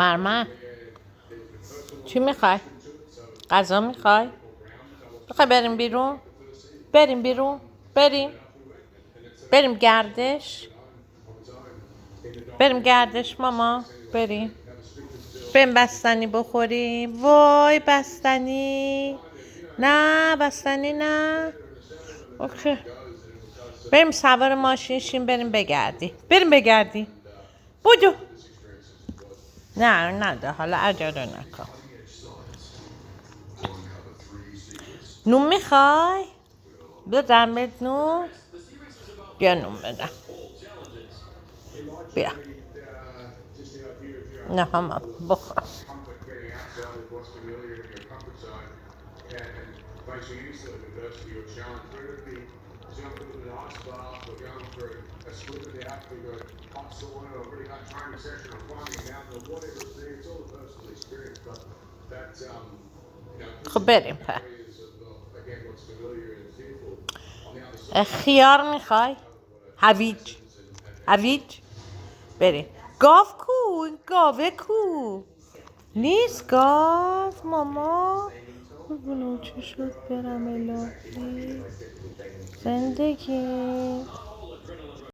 مرمر چی میخوای؟ غذا میخوای؟ میخوای بریم بیرون؟ بریم بیرون؟ بریم گردش؟ بریم گردش ماما؟ بریم بستنی بخوریم؟ وای بستنی؟ نه بستنی نه؟ اوکی. بریم سوار ماشین شیم بریم بگردی بودو. نه نده حالا عجله نکن. نون میخوای؟ بدم بهت نون؟ بیا نون بدم. بیا. نه همه بخور. خب بریم پر. خیار میخوای؟ هویج بریم. گاو کو؟ این گاوه کو؟ نیست گاو ماما. ببینم چی شد برم الهی زندگی.